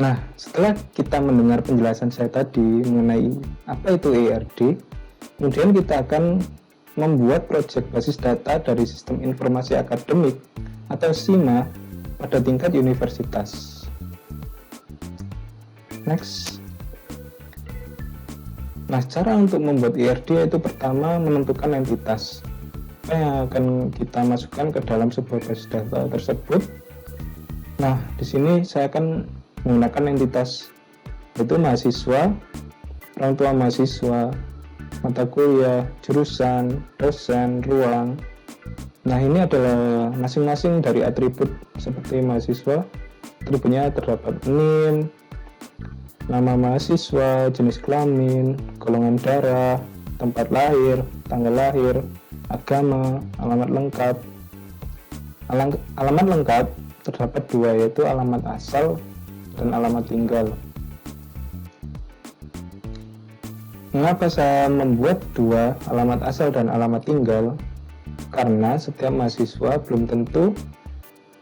Nah, setelah kita mendengar penjelasan saya tadi mengenai apa itu ERD, kemudian kita akan membuat proyek basis data dari Sistem Informasi Akademik atau SIMA pada tingkat universitas. Next. Nah, cara untuk membuat ERD yaitu pertama menentukan entitas yang akan kita masukkan ke dalam sebuah basis data tersebut. Nah, di sini saya akan menggunakan entitas yaitu mahasiswa, orang tua mahasiswa, mata kuliah, jurusan, dosen, ruang. Nah, ini adalah masing-masing dari atribut seperti mahasiswa. Atributnya terdapat NIM, nama mahasiswa, jenis kelamin, golongan darah, tempat lahir, tanggal lahir, agama, alamat lengkap. Alamat lengkap terdapat dua, yaitu alamat asal dan alamat tinggal. Mengapa saya membuat dua, alamat asal dan alamat tinggal? Karena setiap mahasiswa belum tentu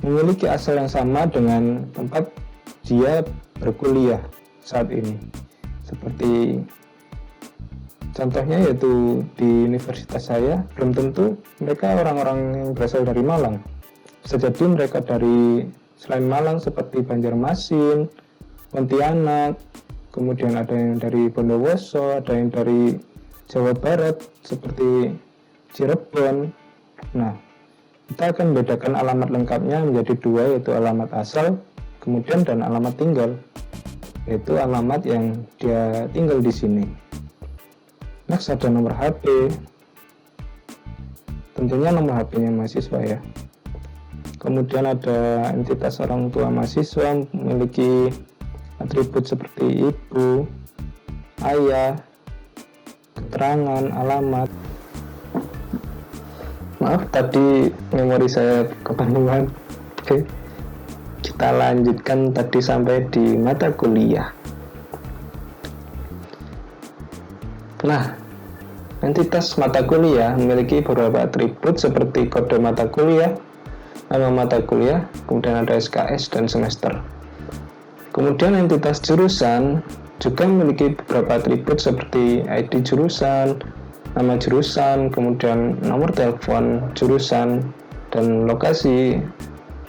memiliki asal yang sama dengan tempat dia berkuliah saat ini. Seperti contohnya yaitu di universitas saya, belum tentu mereka orang-orang yang berasal dari Malang. Bisa jadi mereka dari selain Malang seperti Banjarmasin, Pontianak, kemudian ada yang dari Bondowoso, ada yang dari Jawa Barat seperti Cirebon. Nah, kita akan membedakan alamat lengkapnya menjadi dua, yaitu alamat asal, kemudian dan alamat tinggal, yaitu alamat yang dia tinggal di sini. Next, ada nomor HP. Tentunya nomor HP-nya mahasiswa ya. Kemudian ada entitas orang tua mahasiswa memiliki atribut seperti ibu, ayah, keterangan, alamat. Maaf, tadi memori saya kepanjangan. Oke, kita lanjutkan tadi sampai di mata kuliah. Nah, entitas mata kuliah memiliki beberapa atribut seperti kode mata kuliah, nama mata kuliah, kemudian ada SKS dan semester. Kemudian entitas jurusan juga memiliki beberapa atribut seperti ID jurusan, nama jurusan, kemudian nomor telepon jurusan, dan lokasi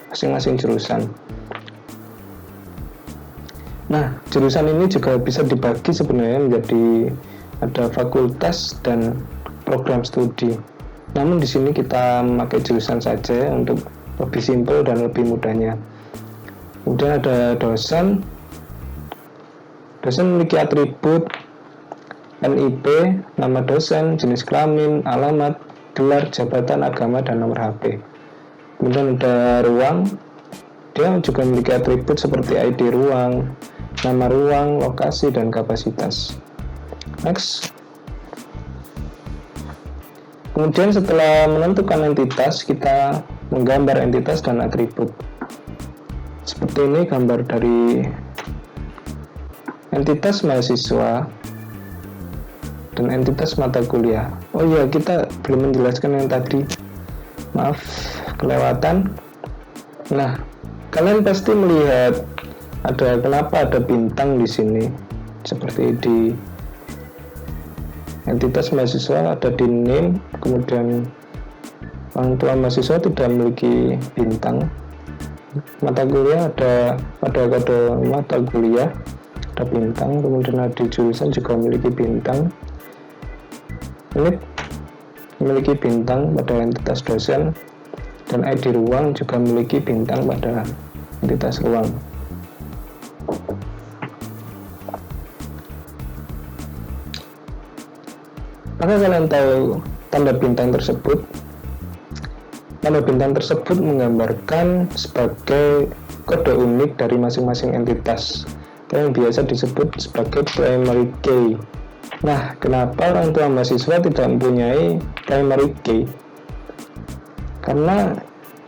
masing-masing jurusan. Nah, jurusan ini juga bisa dibagi sebenarnya menjadi ada fakultas dan program studi. Namun di sini kita memakai jurusan saja untuk lebih simpel dan lebih mudahnya. Kemudian ada dosen. Dosen memiliki atribut NIP, nama dosen, jenis kelamin, alamat, gelar, jabatan, agama, dan nomor HP. Kemudian ada ruang. Dia juga memiliki atribut seperti ID ruang, nama ruang, lokasi, dan kapasitas. Next. Kemudian setelah menentukan entitas, kita menggambar entitas dan atribut. Seperti ini gambar dari entitas mahasiswa dan entitas mata kuliah. Oh iya, kita belum menjelaskan yang tadi. Maaf, kelewatan. Nah, kalian pasti melihat kenapa ada bintang di sini. Seperti di entitas mahasiswa ada di name, kemudian orang tua mahasiswa tidak memiliki bintang. Mata kuliah ada pada kode mata kuliah ada bintang, kemudian ada di jurusan juga memiliki bintang. Ini memiliki bintang pada entitas dosen, dan ID ruang juga memiliki bintang pada entitas ruang. Maka kalian tahu tanda bintang tersebut? Tanda bintang tersebut menggambarkan sebagai kode unik dari masing-masing entitas yang biasa disebut sebagai primary key. Nah, kenapa orang tua mahasiswa tidak mempunyai primary key? Karena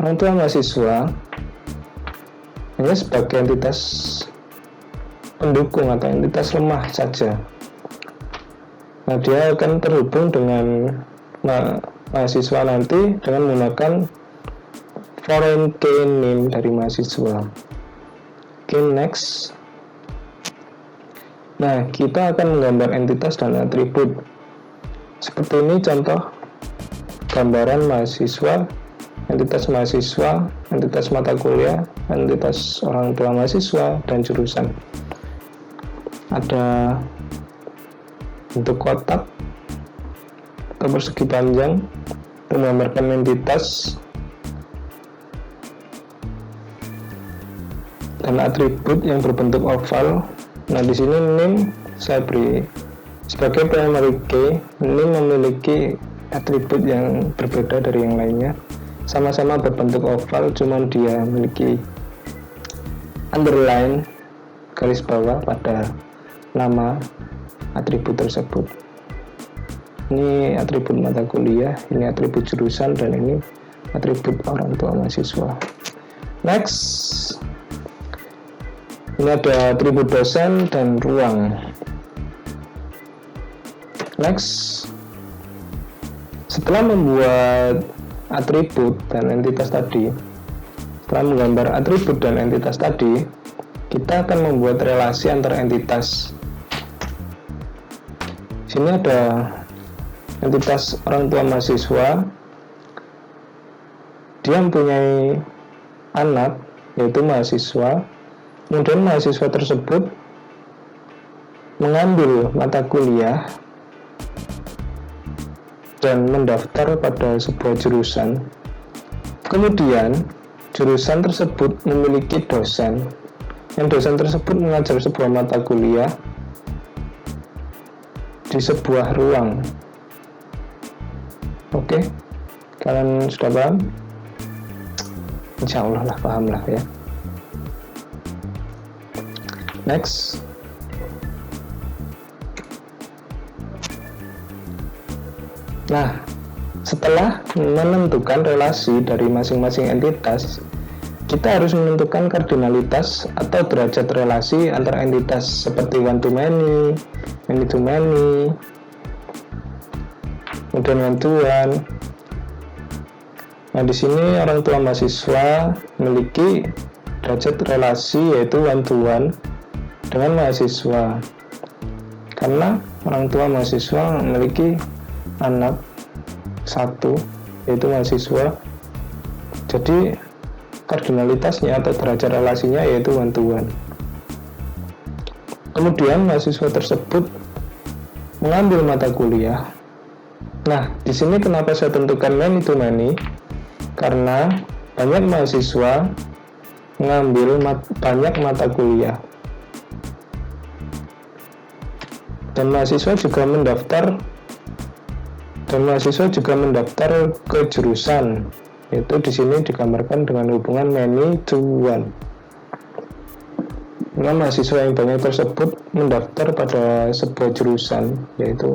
orang tua mahasiswa hanya sebagai entitas pendukung atau entitas lemah saja. Nah, dia akan terhubung dengan mahasiswa nanti dengan menggunakan foreign key name dari mahasiswa. Oke, next. Nah, kita akan menggambar entitas dan atribut. Seperti ini contoh gambaran mahasiswa, entitas mahasiswa, entitas mata kuliah, entitas orang tua mahasiswa, dan jurusan. Ada bentuk kotak atau persegi panjang untuk menggambarkan entitas dan atribut yang berbentuk oval. Nah, di sini name saya beri sebagai primary key. Name memiliki atribut yang berbeda dari yang lainnya, sama-sama berbentuk oval, cuman dia memiliki underline garis bawah pada nama atribut tersebut. Ini atribut mata kuliah, ini atribut jurusan, dan ini atribut orang tua mahasiswa. Next, ini ada atribut dosen dan ruang. Next, setelah membuat atribut dan entitas tadi, setelah menggambar atribut dan entitas tadi, kita akan membuat relasi antar entitas. Sini ada entitas orang tua mahasiswa, dia mempunyai anak yaitu mahasiswa. Kemudian mahasiswa tersebut mengambil mata kuliah dan mendaftar pada sebuah jurusan. Kemudian jurusan tersebut memiliki dosen, yang dosen tersebut mengajar sebuah mata kuliah di sebuah ruang. Oke, kalian sudah paham? Insya Allah lah paham lah ya. Next, nah, setelah menentukan relasi dari masing-masing entitas, kita harus menentukan kardinalitas atau derajat relasi antar entitas seperti one to many, many to many, kemudian one to one. Nah, di sini orang tua mahasiswa memiliki derajat relasi yaitu one to one dengan mahasiswa, karena orang tua mahasiswa memiliki anak satu yaitu mahasiswa. Jadi kardinalitasnya atau derajat relasinya yaitu one to one. Kemudian mahasiswa tersebut mengambil mata kuliah. Nah, di sini kenapa saya tentukan many to many? Karena banyak mahasiswa mengambil banyak mata kuliah. Dan mahasiswa juga mendaftar ke jurusan, yaitu di sini digambarkan dengan hubungan many to one. Nah, mahasiswa yang banyak tersebut mendaftar pada sebuah jurusan, yaitu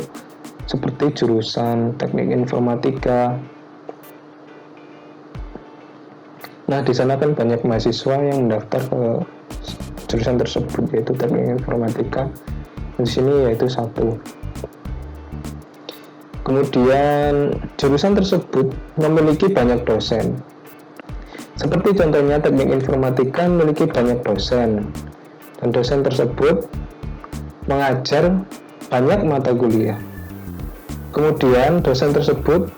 seperti jurusan teknik informatika. Nah, di sana kan banyak mahasiswa yang mendaftar ke jurusan tersebut, yaitu teknik informatika. Di sini yaitu satu. Kemudian jurusan tersebut memiliki banyak dosen. Seperti contohnya teknik informatika memiliki banyak dosen, dan dosen tersebut mengajar banyak mata kuliah. Kemudian dosen tersebut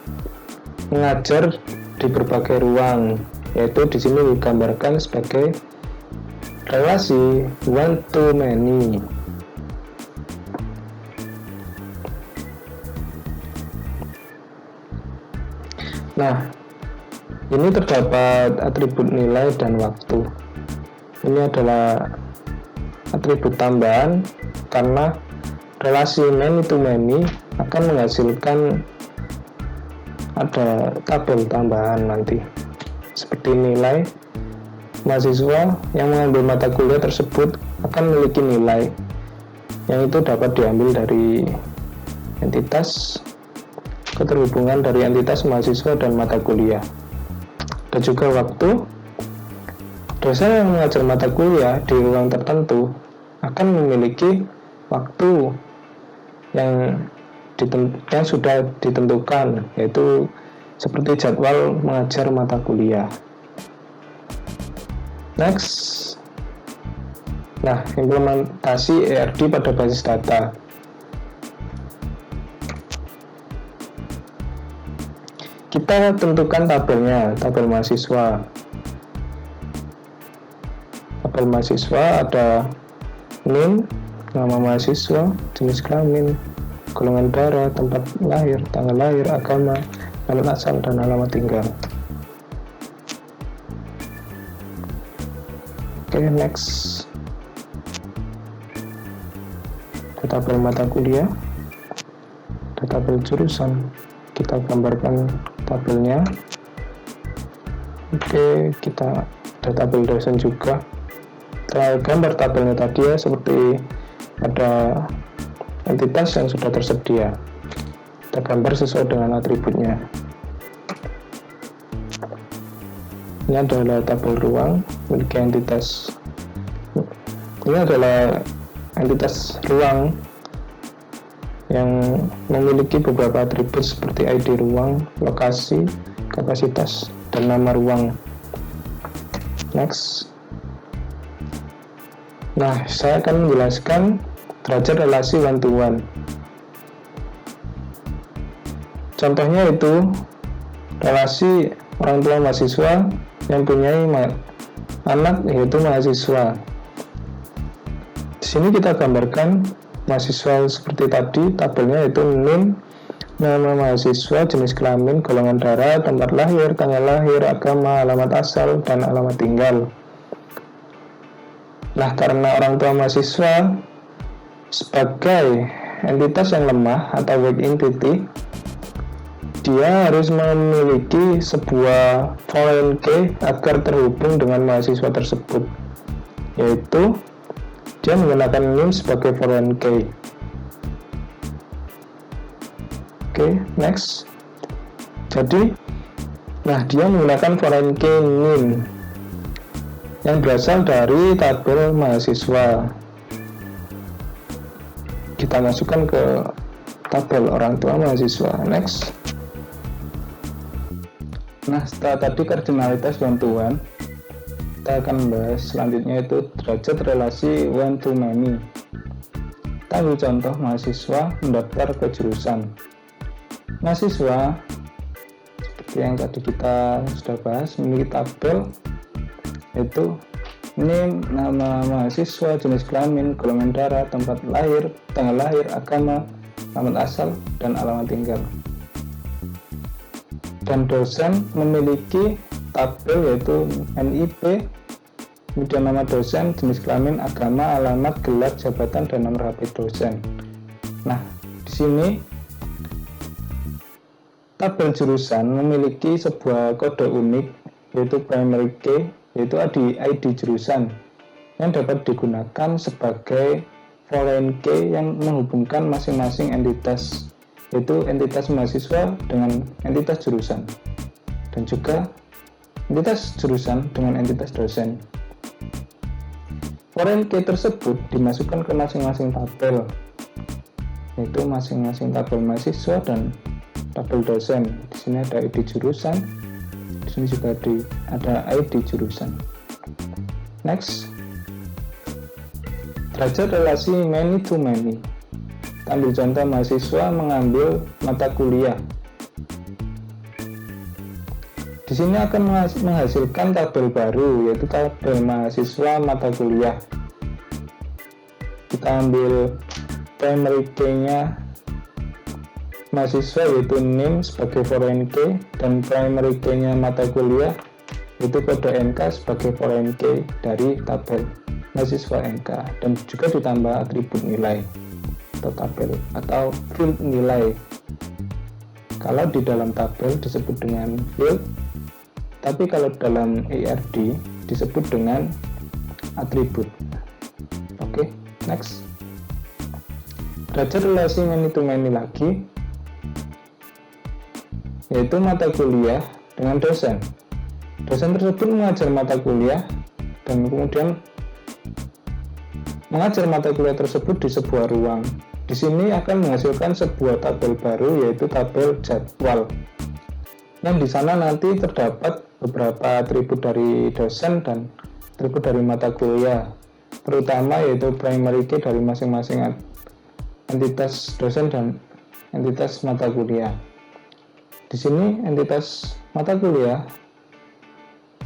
mengajar di berbagai ruang, yaitu di sini digambarkan sebagai relasi one to many. Nah, ini terdapat atribut nilai dan waktu. Ini adalah atribut tambahan karena relasi many to many akan menghasilkan ada tabel tambahan nanti. Seperti nilai, mahasiswa yang mengambil mata kuliah tersebut akan memiliki nilai yang itu dapat diambil dari entitas, keterhubungan dari entitas mahasiswa dan mata kuliah. Dan juga waktu, dosen yang mengajar mata kuliah di ruang tertentu akan memiliki waktu yang sudah ditentukan, yaitu seperti jadwal mengajar mata kuliah. Next, Nah, implementasi ERD pada basis data. Kita tentukan tabelnya, tabel mahasiswa. Tabel mahasiswa ada NIM, nama mahasiswa, jenis kelamin, golongan darah, tempat lahir, tanggal lahir, agama, alamat asal, dan alamat tinggal. Oke, next. Tabel mata kuliah, tabel jurusan, kita gambarkan tabelnya. Oke, kita ada tabel dosen juga. Kita gambar tabelnya tadi ya, seperti ada entitas yang sudah tersedia. Kita gambar sesuai dengan atributnya. Ini adalah tabel ruang milik entitas. Ini adalah entitas ruang yang memiliki beberapa atribut seperti ID ruang, lokasi, kapasitas, dan nama ruang. Next. Nah, saya akan menjelaskan derajat relasi one-to-one. Contohnya itu relasi orang tua mahasiswa yang punya anak yaitu mahasiswa. Di sini kita gambarkan mahasiswa seperti tadi, tabelnya yaitu NIM, nama mahasiswa, jenis kelamin, golongan darah, tempat lahir, tanggal lahir, agama, alamat asal, dan alamat tinggal. Nah, karena orang tua mahasiswa sebagai entitas yang lemah atau weak entity, dia harus memiliki sebuah foreign key agar terhubung dengan mahasiswa tersebut, yaitu dia menggunakan NIM sebagai foreign key. Oke, next. Jadi, nah dia menggunakan foreign key NIM yang berasal dari tabel mahasiswa. Kita masukkan ke tabel orang tua mahasiswa. Next. Nah, setelah tadi kardinalitas one-to-one, kita akan membahas selanjutnya itu derajat relasi one-to-many. Kita ambil contoh mahasiswa mendaftar ke jurusan. Mahasiswa, seperti yang tadi kita sudah bahas, memiliki tabel yaitu NIM, nama mahasiswa, jenis kelamin, golongan darah, tempat lahir, tanggal lahir, agama, alamat asal, dan alamat tinggal. Dan dosen memiliki tabel yaitu NIP, kemudian nama dosen, jenis kelamin, agama, alamat, gelar, jabatan, dan nomor HP dosen. Nah, di sini tabel jurusan memiliki sebuah kode unik yaitu primary key, yaitu ID jurusan yang dapat digunakan sebagai foreign key yang menghubungkan masing-masing entitas, yaitu entitas mahasiswa dengan entitas jurusan, dan juga entitas jurusan dengan entitas dosen. Foreign key tersebut dimasukkan ke masing-masing tabel, yaitu masing-masing tabel mahasiswa dan tabel dosen. Di sini ada ID jurusan, di sini juga ada ID jurusan. Next, derajat relasi many to many. Kita ambil contoh mahasiswa mengambil mata kuliah. Di sini akan menghasilkan tabel baru, yaitu tabel mahasiswa mata kuliah. Kita ambil primary key-nya mahasiswa yaitu NIM sebagai foreign key, dan primary key-nya mata kuliah yaitu kode NK sebagai foreign key dari tabel mahasiswa NK, dan juga ditambah atribut nilai atau tabel atau field nilai. Kalau di dalam tabel disebut dengan field, tapi kalau dalam ERD disebut dengan atribut. Oke, next. Derajat relasi many to many lagi, yaitu mata kuliah dengan dosen. Dosen tersebut mengajar mata kuliah dan kemudian mengajar mata kuliah tersebut di sebuah ruang. Di sini akan menghasilkan sebuah tabel baru, yaitu tabel jadwal, yang di sana nanti terdapat beberapa atribut dari dosen dan atribut dari mata kuliah. terutama yaitu primary key dari masing-masing entitas dosen dan entitas mata kuliah. Di sini entitas mata kuliah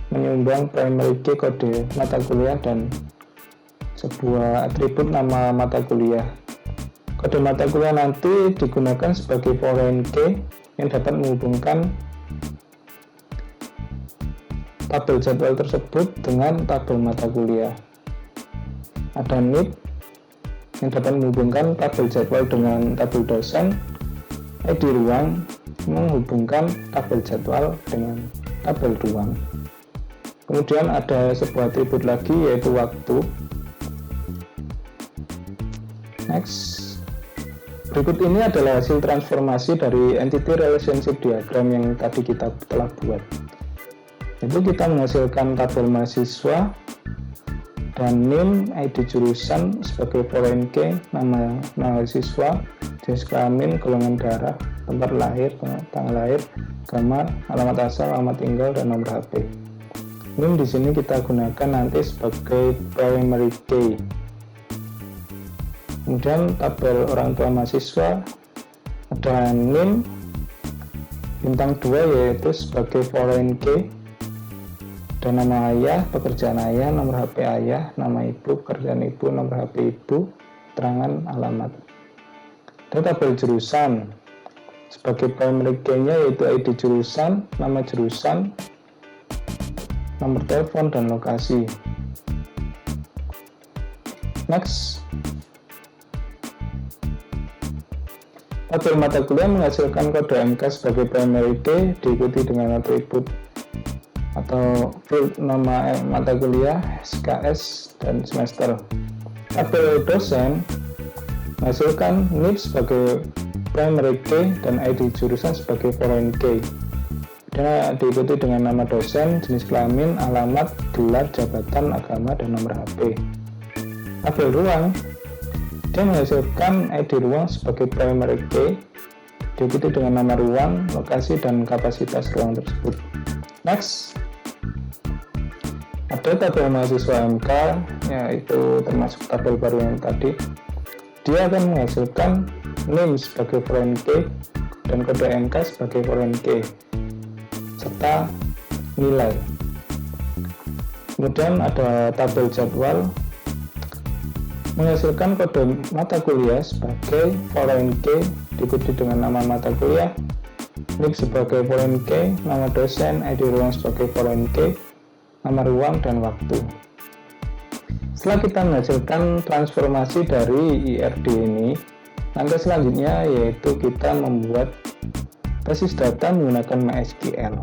menyumbang primary key kode mata kuliah dan sebuah atribut nama mata kuliah. Kode mata kuliah nanti digunakan sebagai foreign key yang dapat menghubungkan tabel jadwal tersebut dengan tabel mata kuliah. Ada NIP yang dapat menghubungkan tabel jadwal dengan tabel dosen. ID ruang menghubungkan tabel jadwal dengan tabel ruang. Kemudian ada sebuah atribut lagi yaitu waktu. Next. Berikut ini adalah hasil transformasi dari entity relationship diagram yang tadi kita telah buat. Itu kita menghasilkan tabel mahasiswa dan NIM, ID jurusan sebagai foreign key, nama mahasiswa, jenis kelamin, golongan darah, tempat lahir, tanggal lahir, agama, alamat asal, alamat tinggal, dan nomor HP. NIM di sini kita gunakan nanti sebagai primary key. Kemudian tabel orang tua mahasiswa ada NIM bintang 2 yaitu sebagai foreign key. Dan nama ayah, pekerjaan ayah, nomor HP ayah, nama ibu, pekerjaan ibu, nomor HP ibu, keterangan alamat. Dan tabel jurusan sebagai primary key-nya yaitu ID jurusan, nama jurusan, nomor telepon, dan lokasi. Next. Tabel mata kuliah menghasilkan kode MK sebagai primary key diikuti dengan atribut atau field nama mata kuliah, SKS, dan semester. Tabel dosen menghasilkan NIP sebagai primary key dan ID jurusan sebagai foreign key. Dan diikuti dengan nama dosen, jenis kelamin, alamat, gelar, jabatan, agama, dan nomor HP. Tabel ruang dia menghasilkan ID ruang sebagai primary key diikuti dengan nama ruang, lokasi, dan kapasitas ruang tersebut. Next. Ada tabel mahasiswa MK, yaitu termasuk tabel baru yang tadi. Dia akan menghasilkan NIM sebagai foreign key dan kode MK sebagai foreign key serta nilai. Kemudian ada tabel jadwal menghasilkan kode mata kuliah sebagai foreign key diikuti dengan nama mata kuliah, NIP sebagai foreign key, nama dosen, ID ruang sebagai foreign key, nama ruang, dan waktu. Setelah kita menghasilkan transformasi dari IRD ini, langkah selanjutnya yaitu kita membuat basis data menggunakan MySQL.